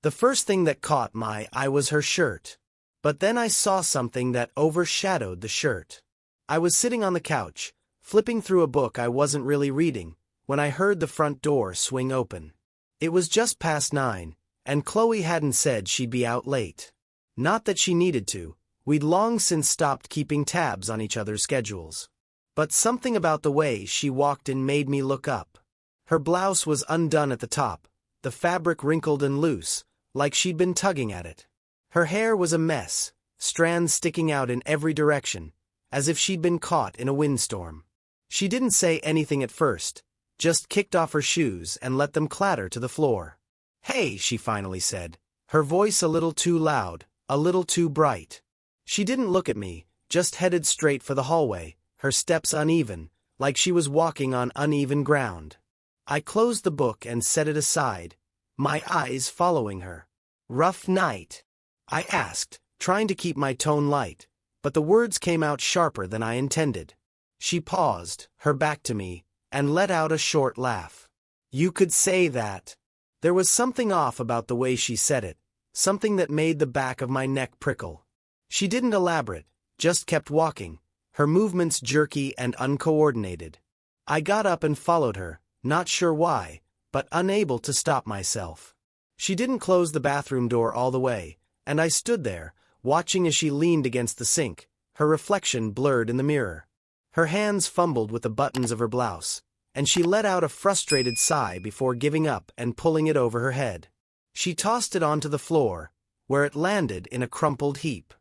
The first thing that caught my eye was her shirt. But then I saw something that overshadowed the shirt. I was sitting on the couch, flipping through a book I wasn't really reading, when I heard the front door swing open. It was just past 9, and Chloe hadn't said she'd be out late. Not that she needed to, we'd long since stopped keeping tabs on each other's schedules. But something about the way she walked in made me look up. Her blouse was undone at the top, the fabric wrinkled and loose, like she'd been tugging at it. Her hair was a mess, strands sticking out in every direction, as if she'd been caught in a windstorm. She didn't say anything at first, just kicked off her shoes and let them clatter to the floor. "Hey," she finally said, her voice a little too loud, a little too bright. She didn't look at me, just headed straight for the hallway, her steps uneven, like she was walking on uneven ground. I closed the book and set it aside, my eyes following her. "Rough night?" I asked, trying to keep my tone light, but the words came out sharper than I intended. She paused, her back to me, and let out a short laugh. "You could say that." There was something off about the way she said it, something that made the back of my neck prickle. She didn't elaborate, just kept walking, her movements jerky and uncoordinated. I got up and followed her, not sure why, but unable to stop myself. She didn't close the bathroom door all the way, and I stood there, watching as she leaned against the sink, her reflection blurred in the mirror. Her hands fumbled with the buttons of her blouse, and she let out a frustrated sigh before giving up and pulling it over her head. She tossed it onto the floor, where it landed in a crumpled heap.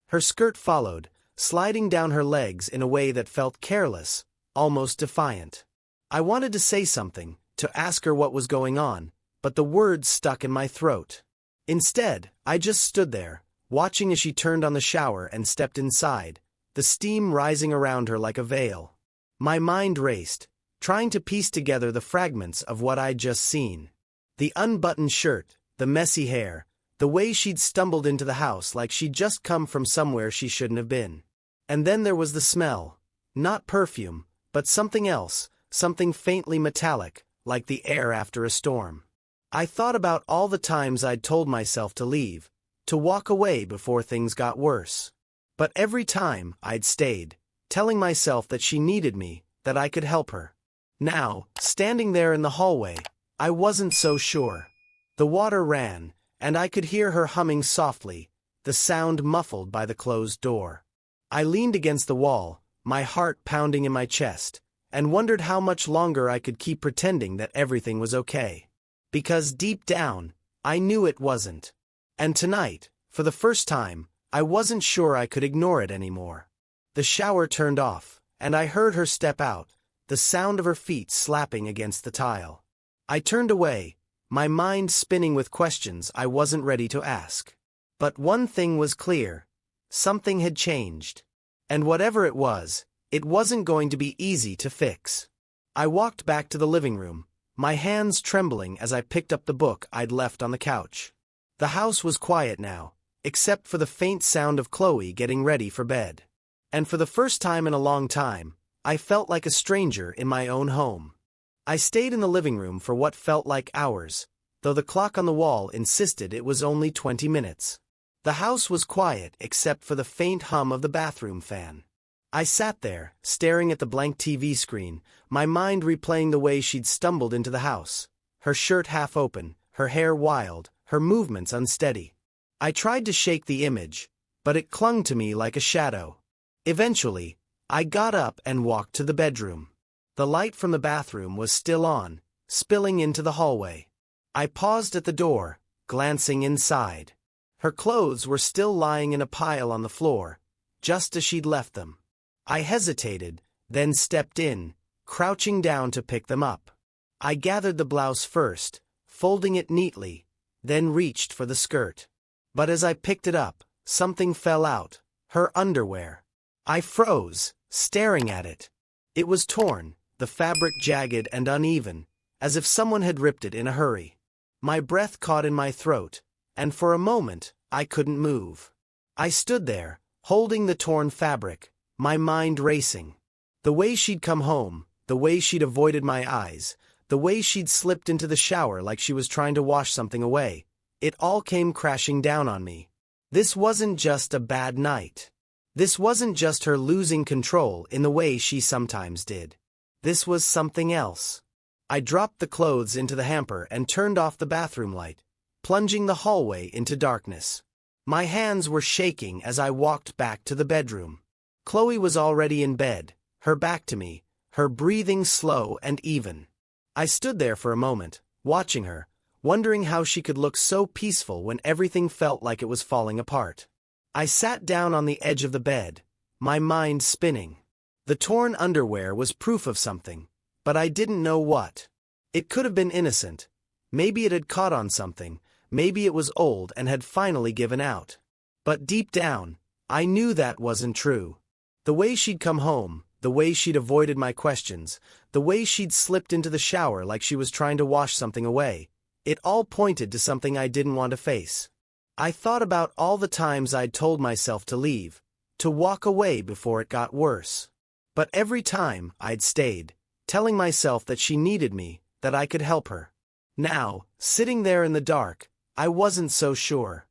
Her skirt followed, sliding down her legs in a way that felt careless, almost defiant. I wanted to say something, to ask her what was going on, but the words stuck in my throat. Instead, I just stood there, watching as she turned on the shower and stepped inside, the steam rising around her like a veil. My mind raced, trying to piece together the fragments of what I'd just seen. The unbuttoned shirt, the messy hair, the way she'd stumbled into the house like she'd just come from somewhere she shouldn't have been. And then there was the smell. Not perfume, but something else, something faintly metallic, like the air after a storm. I thought about all the times I'd told myself to leave, to walk away before things got worse. But every time, I'd stayed, telling myself that she needed me, that I could help her. Now, standing there in the hallway, I wasn't so sure. The water ran, and I could hear her humming softly, the sound muffled by the closed door. I leaned against the wall, my heart pounding in my chest, and wondered how much longer I could keep pretending that everything was okay. Because deep down, I knew it wasn't. And tonight, for the first time, I wasn't sure I could ignore it anymore. The shower turned off, and I heard her step out, the sound of her feet slapping against the tile. I turned away, my mind spinning with questions I wasn't ready to ask. But one thing was clear. Something had changed. And whatever it wasn't going to be easy to fix. I walked back to the living room, my hands trembling as I picked up the book I'd left on the couch. The house was quiet now, except for the faint sound of Chloe getting ready for bed. And for the first time in a long time, I felt like a stranger in my own home. I stayed in the living room for what felt like hours, though the clock on the wall insisted it was only 20 minutes. The house was quiet except for the faint hum of the bathroom fan. I sat there, staring at the blank TV screen, my mind replaying the way she'd stumbled into the house, her shirt half open, her hair wild, her movements unsteady. I tried to shake the image, but it clung to me like a shadow. Eventually, I got up and walked to the bedroom. The light from the bathroom was still on, spilling into the hallway. I paused at the door, glancing inside. Her clothes were still lying in a pile on the floor, just as she'd left them. I hesitated, then stepped in, crouching down to pick them up. I gathered the blouse first, folding it neatly, then reached for the skirt. But as I picked it up, something fell out, her underwear. I froze, staring at it. It was torn, the fabric jagged and uneven, as if someone had ripped it in a hurry. My breath caught in my throat, and for a moment, I couldn't move. I stood there, holding the torn fabric, my mind racing. The way she'd come home, the way she'd avoided my eyes, the way she'd slipped into the shower like she was trying to wash something away, It all came crashing down on me. This wasn't just a bad night. This wasn't just her losing control in the way she sometimes did. This was something else. I dropped the clothes into the hamper and turned off the bathroom light, plunging the hallway into darkness. My hands were shaking as I walked back to the bedroom. Chloe was already in bed, her back to me, her breathing slow and even. I stood there for a moment, watching her, wondering how she could look so peaceful when everything felt like it was falling apart. I sat down on the edge of the bed, my mind spinning. The torn underwear was proof of something, but I didn't know what. It could have been innocent. Maybe it had caught on something, maybe it was old and had finally given out. But deep down, I knew that wasn't true. The way she'd come home, the way she'd avoided my questions, the way she'd slipped into the shower like she was trying to wash something away, it all pointed to something I didn't want to face. I thought about all the times I'd told myself to leave, to walk away before it got worse. But every time, I'd stayed, telling myself that she needed me, that I could help her. Now, sitting there in the dark, I wasn't so sure.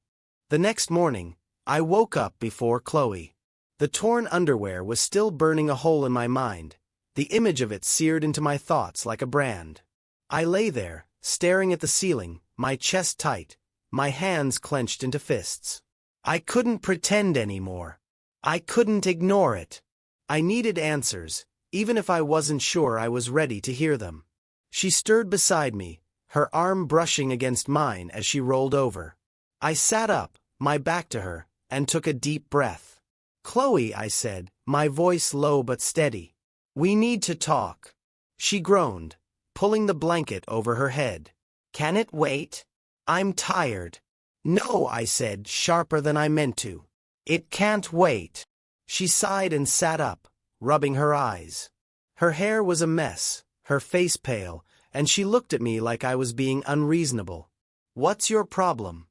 The next morning, I woke up before Chloe. The torn underwear was still burning a hole in my mind, the image of it seared into my thoughts like a brand. I lay there, staring at the ceiling, my chest tight, my hands clenched into fists. I couldn't pretend anymore. I couldn't ignore it. I needed answers, even if I wasn't sure I was ready to hear them. She stirred beside me, her arm brushing against mine as she rolled over. I sat up, my back to her, and took a deep breath. "Chloe," I said, my voice low but steady. "We need to talk." She groaned, pulling the blanket over her head. "Can it wait? I'm tired." "No," I said, sharper than I meant to. "It can't wait." She sighed and sat up, rubbing her eyes. Her hair was a mess, her face pale, and she looked at me like I was being unreasonable. "What's your problem?"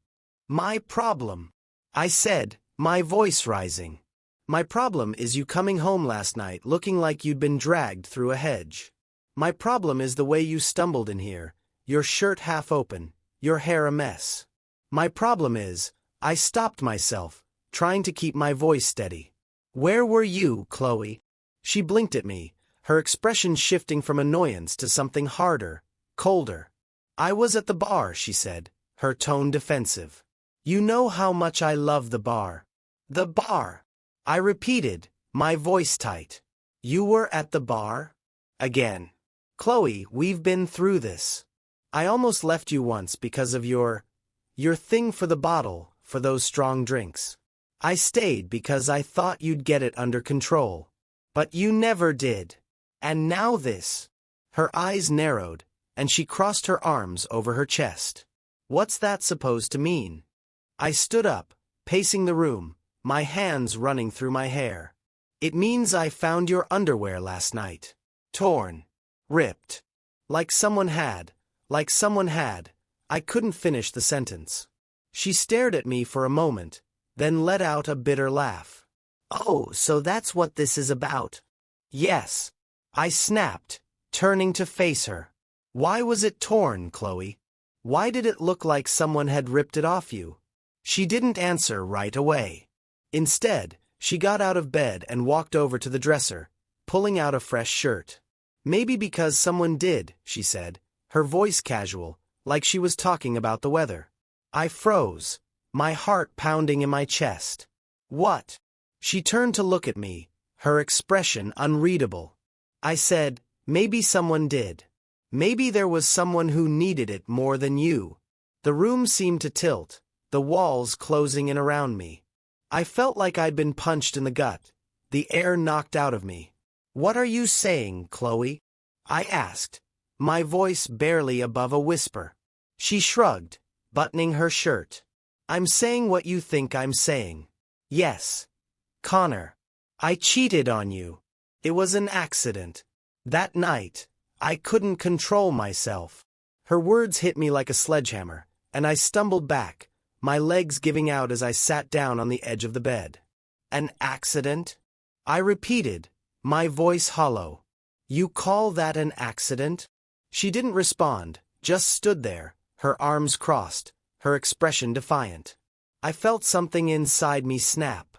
"My problem," I said, my voice rising. "My problem is you coming home last night looking like you'd been dragged through a hedge. My problem is the way you stumbled in here, your shirt half open, your hair a mess. My problem is, I stopped myself, trying to keep my voice steady. Where were you, Chloe?" She blinked at me, her expression shifting from annoyance to something harder, colder. "I was at the bar," she said, her tone defensive. "You know how much I love the bar." "The bar," I repeated, my voice tight. "You were at the bar?" Again. "Chloe, we've been through this. I almost left you once because of your thing for the bottle, for those strong drinks. I stayed because I thought you'd get it under control. But you never did. And now this." Her eyes narrowed, and she crossed her arms over her chest. "What's that supposed to mean?" I stood up, pacing the room, my hands running through my hair. "It means I found your underwear last night. Torn. Ripped. Like someone had. I couldn't finish the sentence. She stared at me for a moment, then let out a bitter laugh. "Oh, so that's what this is about." "Yes," I snapped, turning to face her. "Why was it torn, Chloe? Why did it look like someone had ripped it off you?" She didn't answer right away. Instead, she got out of bed and walked over to the dresser, pulling out a fresh shirt. "Maybe because someone did," she said, her voice casual, like she was talking about the weather. I froze, my heart pounding in my chest. "What?" She turned to look at me, her expression unreadable. I said, "Maybe someone did. Maybe there was someone who needed it more than you." The room seemed to tilt, the walls closing in around me. I felt like I'd been punched in the gut, the air knocked out of me. "What are you saying, Chloe?" I asked, my voice barely above a whisper. She shrugged, buttoning her shirt. "I'm saying what you think I'm saying. Yes. Connor. I cheated on you. It was an accident. That night, I couldn't control myself." Her words hit me like a sledgehammer, and I stumbled back, my legs giving out as I sat down on the edge of the bed. "An accident?" I repeated, my voice hollow. "You call that an accident?" She didn't respond, just stood there, her arms crossed, her expression defiant. I felt something inside me snap.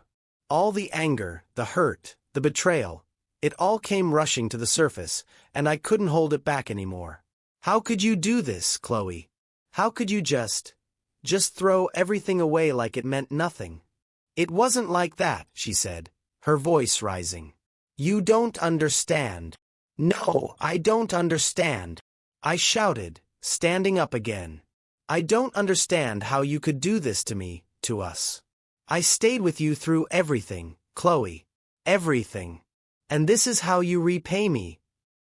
All the anger, the hurt, the betrayal, it all came rushing to the surface, and I couldn't hold it back anymore. How could you do this, Chloe? How could you just throw everything away like it meant nothing? It wasn't like that, she said, her voice rising. You don't understand. No, I don't understand. I shouted, standing up again. I don't understand how you could do this to me, to us. I stayed with you through everything, Chloe. Everything. And this is how you repay me.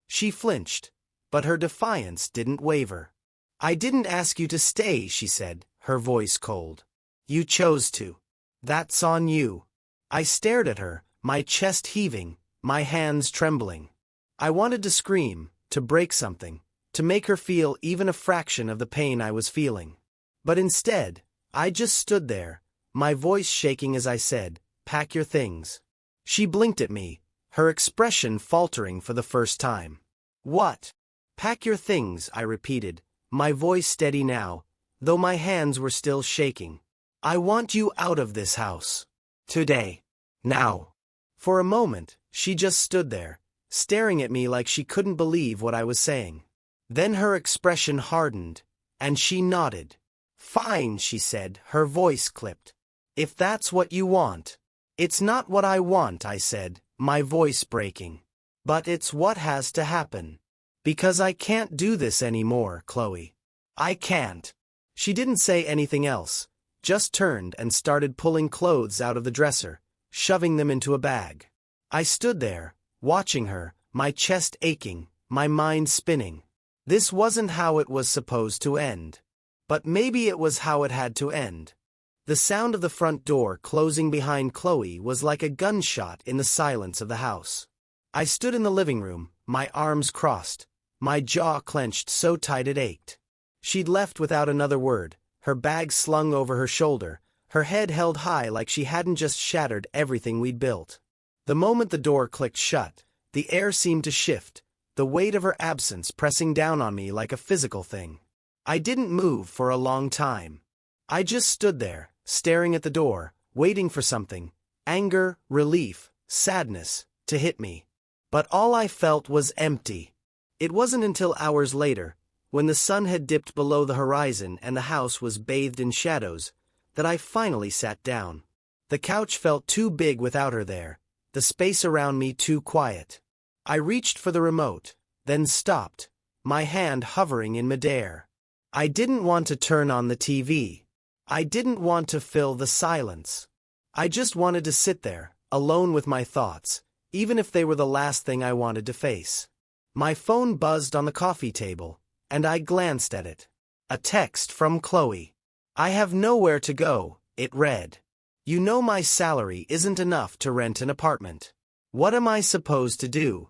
She flinched, but her defiance didn't waver. I didn't ask you to stay, she said, her voice cold. You chose to. That's on you. I stared at her, my chest heaving, my hands trembling. I wanted to scream, to break something, to make her feel even a fraction of the pain I was feeling. But instead, I just stood there, my voice shaking as I said, pack your things. She blinked at me, her expression faltering for the first time. What? Pack your things, I repeated, my voice steady now, though my hands were still shaking. I want you out of this house. Today. Now. For a moment, she just stood there, staring at me like she couldn't believe what I was saying. Then her expression hardened, and she nodded. Fine, she said, her voice clipped. If that's what you want. It's not what I want, I said, my voice breaking. But it's what has to happen. Because I can't do this anymore, Chloe. I can't. She didn't say anything else, just turned and started pulling clothes out of the dresser, shoving them into a bag. I stood there, watching her, my chest aching, my mind spinning. This wasn't how it was supposed to end. But maybe it was how it had to end. The sound of the front door closing behind Chloe was like a gunshot in the silence of the house. I stood in the living room, my arms crossed, my jaw clenched so tight it ached. She'd left without another word, her bag slung over her shoulder, her head held high like she hadn't just shattered everything we'd built. The moment the door clicked shut, the air seemed to shift, the weight of her absence pressing down on me like a physical thing. I didn't move for a long time. I just stood there, staring at the door, waiting for something, anger, relief, sadness, to hit me. But all I felt was empty. It wasn't until hours later, when the sun had dipped below the horizon and the house was bathed in shadows, that I finally sat down. The couch felt too big without her there, the space around me too quiet. I reached for the remote, then stopped, my hand hovering in midair. I didn't want to turn on the TV. I didn't want to fill the silence. I just wanted to sit there, alone with my thoughts, even if they were the last thing I wanted to face. My phone buzzed on the coffee table, and I glanced at it. A text from Chloe. I have nowhere to go, it read. You know my salary isn't enough to rent an apartment. What am I supposed to do?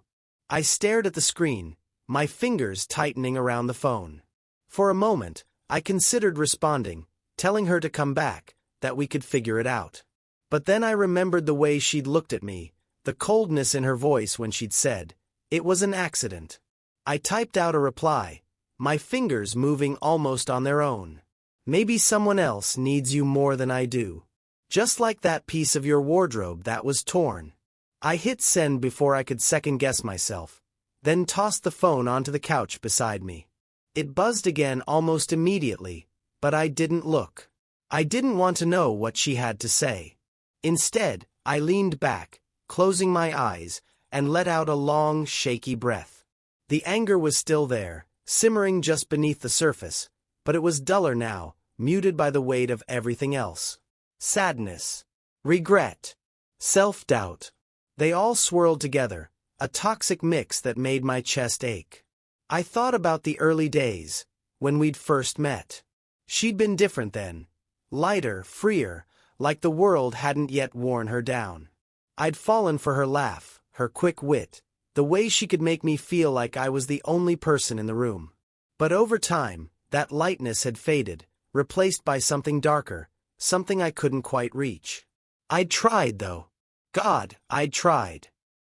I stared at the screen, my fingers tightening around the phone. For a moment, I considered responding, telling her to come back, that we could figure it out. But then I remembered the way she'd looked at me, the coldness in her voice when she'd said, it was an accident. I typed out a reply, my fingers moving almost on their own. Maybe someone else needs you more than I do. Just like that piece of your wardrobe that was torn. I hit send before I could second-guess myself, then tossed the phone onto the couch beside me. It buzzed again almost immediately, but I didn't look. I didn't want to know what she had to say. Instead, I leaned back, closing my eyes, and let out a long, shaky breath. The anger was still there, simmering just beneath the surface, but it was duller now, muted by the weight of everything else. Sadness, regret, self-doubt. They all swirled together, a toxic mix that made my chest ache. I thought about the early days, when we'd first met. She'd been different then, lighter, freer, like the world hadn't yet worn her down. I'd fallen for her laugh, her quick wit, the way she could make me feel like I was the only person in the room. But over time, that lightness had faded, replaced by something darker, something I couldn't quite reach. I'd tried, though. God, I'd tried.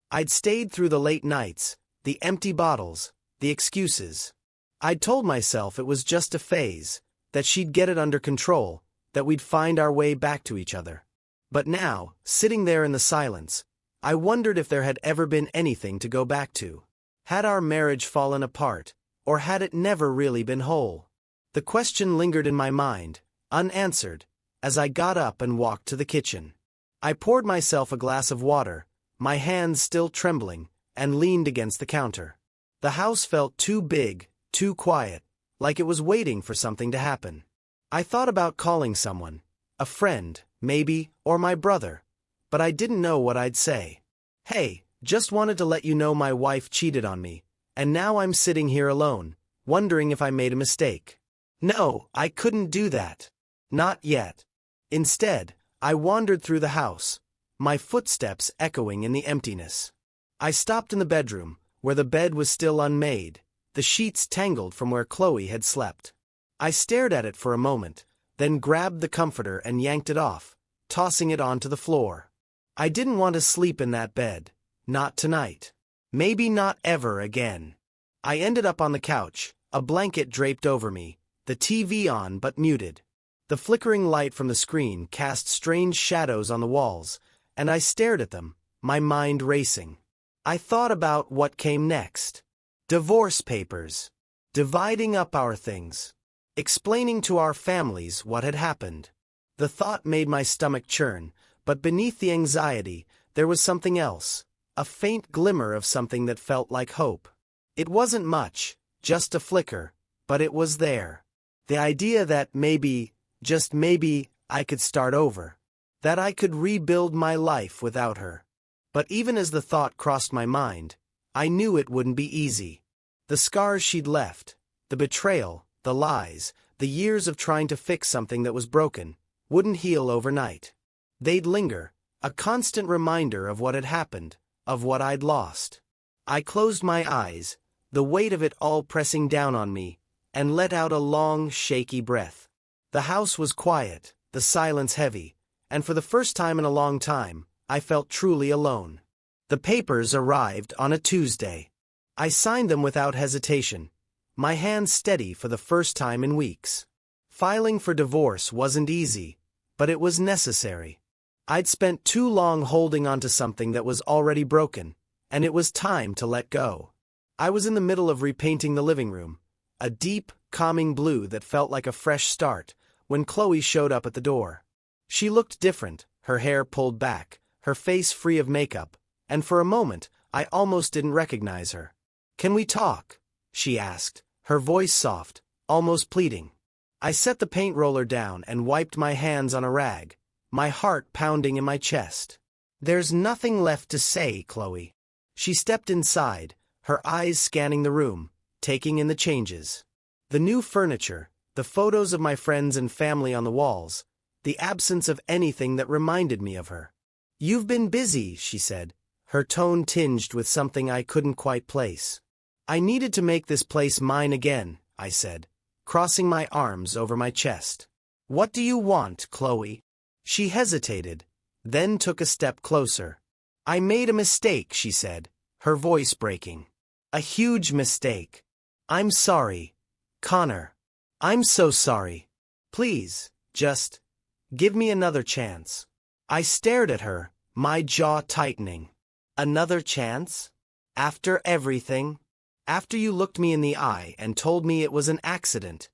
I'd stayed through the late nights, the empty bottles, the excuses. I'd told myself it was just a phase, that she'd get it under control, that we'd find our way back to each other. But now, sitting there in the silence, I wondered if there had ever been anything to go back to. Had our marriage fallen apart, or had it never really been whole? The question lingered in my mind, unanswered, as I got up and walked to the kitchen. I poured myself a glass of water, my hands still trembling, and leaned against the counter. The house felt too big, too quiet, like it was waiting for something to happen. I thought about calling someone, a friend, maybe, or my brother, but I didn't know what I'd say. Hey, just wanted to let you know my wife cheated on me, and now I'm sitting here alone, wondering if I made a mistake. No, I couldn't do that. Not yet. Instead, I wandered through the house, my footsteps echoing in the emptiness. I stopped in the bedroom, where the bed was still unmade, the sheets tangled from where Chloe had slept. I stared at it for a moment, then grabbed the comforter and yanked it off, tossing it onto the floor. I didn't want to sleep in that bed. Not tonight. Maybe not ever again. I ended up on the couch, a blanket draped over me, the TV on but muted. The flickering light from the screen cast strange shadows on the walls, and I stared at them, my mind racing. I thought about what came next. Divorce papers. Dividing up our things. Explaining to our families what had happened. The thought made my stomach churn, but beneath the anxiety, there was something else. A faint glimmer of something that felt like hope. It wasn't much, just a flicker, but it was there. The idea that maybe, just maybe, I could start over. That I could rebuild my life without her. But even as the thought crossed my mind, I knew it wouldn't be easy. The scars she'd left, the betrayal, the lies, the years of trying to fix something that was broken, wouldn't heal overnight. They'd linger, a constant reminder of what had happened, of what I'd lost. I closed my eyes, the weight of it all pressing down on me, and let out a long, shaky breath. The house was quiet, the silence heavy, and for the first time in a long time, I felt truly alone. The papers arrived on a Tuesday. I signed them without hesitation, my hand steady for the first time in weeks. Filing for divorce wasn't easy, but it was necessary. I'd spent too long holding onto something that was already broken, and it was time to let go. I was in the middle of repainting the living room, a deep, calming blue that felt like a fresh start, when Chloe showed up at the door. She looked different, her hair pulled back, her face free of makeup, and for a moment, I almost didn't recognize her. "Can we talk?" she asked, her voice soft, almost pleading. I set the paint roller down and wiped my hands on a rag, my heart pounding in my chest. "There's nothing left to say, Chloe." She stepped inside, her eyes scanning the room, taking in the changes. The new furniture, the photos of my friends and family on the walls, the absence of anything that reminded me of her. "You've been busy," she said, her tone tinged with something I couldn't quite place. "I needed to make this place mine again," I said, crossing my arms over my chest. "What do you want, Chloe?" She hesitated, then took a step closer. "I made a mistake," she said, her voice breaking. "A huge mistake. I'm sorry, Connor. I'm so sorry. Please, just give me another chance." I stared at her, my jaw tightening. "Another chance? After everything? After you looked me in the eye and told me it was an accident?"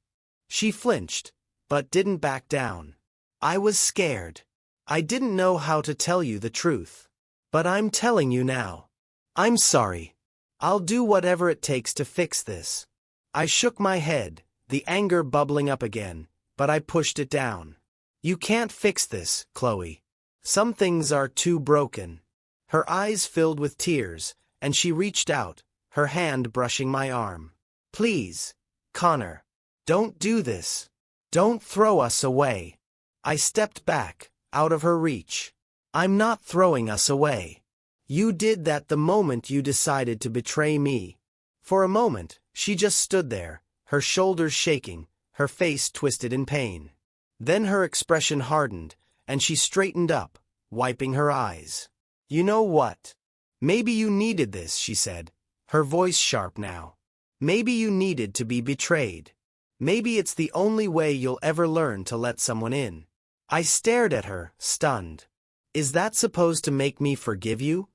She flinched, but didn't back down. "I was scared. I didn't know how to tell you the truth. But I'm telling you now. I'm sorry. I'll do whatever it takes to fix this." I shook my head, the anger bubbling up again, but I pushed it down. "You can't fix this, Chloe. Some things are too broken." Her eyes filled with tears, and she reached out, her hand brushing my arm. "Please, Connor, don't do this. Don't throw us away." I stepped back, out of her reach. "I'm not throwing us away. You did that the moment you decided to betray me." For a moment, she just stood there, her shoulders shaking, her face twisted in pain. Then her expression hardened, and she straightened up, wiping her eyes. "You know what? Maybe you needed this," she said, her voice sharp now. "Maybe you needed to be betrayed. Maybe it's the only way you'll ever learn to let someone in. I stared at her, stunned. Is that supposed to make me forgive you?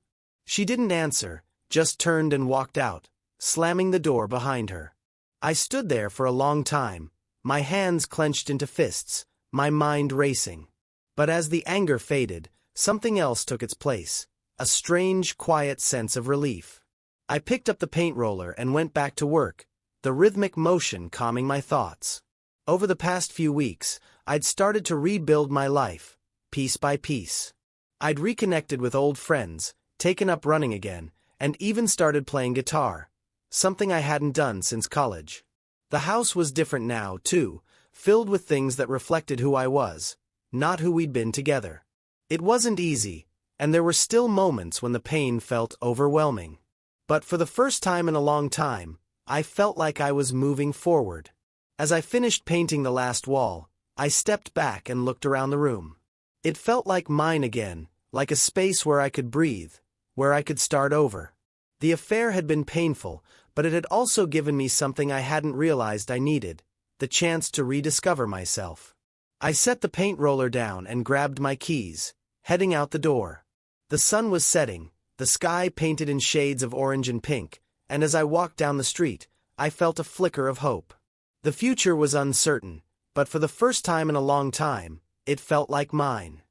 She didn't answer, just turned and walked out, slamming the door behind her. I stood there for a long time, my hands clenched into fists, my mind racing. But as the anger faded, something else took its place, a strange, quiet sense of relief. I picked up the paint roller and went back to work, the rhythmic motion calming my thoughts. Over the past few weeks, I'd started to rebuild my life, piece by piece. I'd reconnected with old friends, taken up running again, and even started playing guitar, something I hadn't done since college. The house was different now, too, filled with things that reflected who I was, not who we'd been together. It wasn't easy, and there were still moments when the pain felt overwhelming. But for the first time in a long time, I felt like I was moving forward. As I finished painting the last wall, I stepped back and looked around the room. It felt like mine again, like a space where I could breathe, where I could start over. The affair had been painful, but it had also given me something I hadn't realized I needed, the chance to rediscover myself. I set the paint roller down and grabbed my keys, heading out the door. The sun was setting, the sky painted in shades of orange and pink, and as I walked down the street, I felt a flicker of hope. The future was uncertain, but for the first time in a long time, it felt like mine.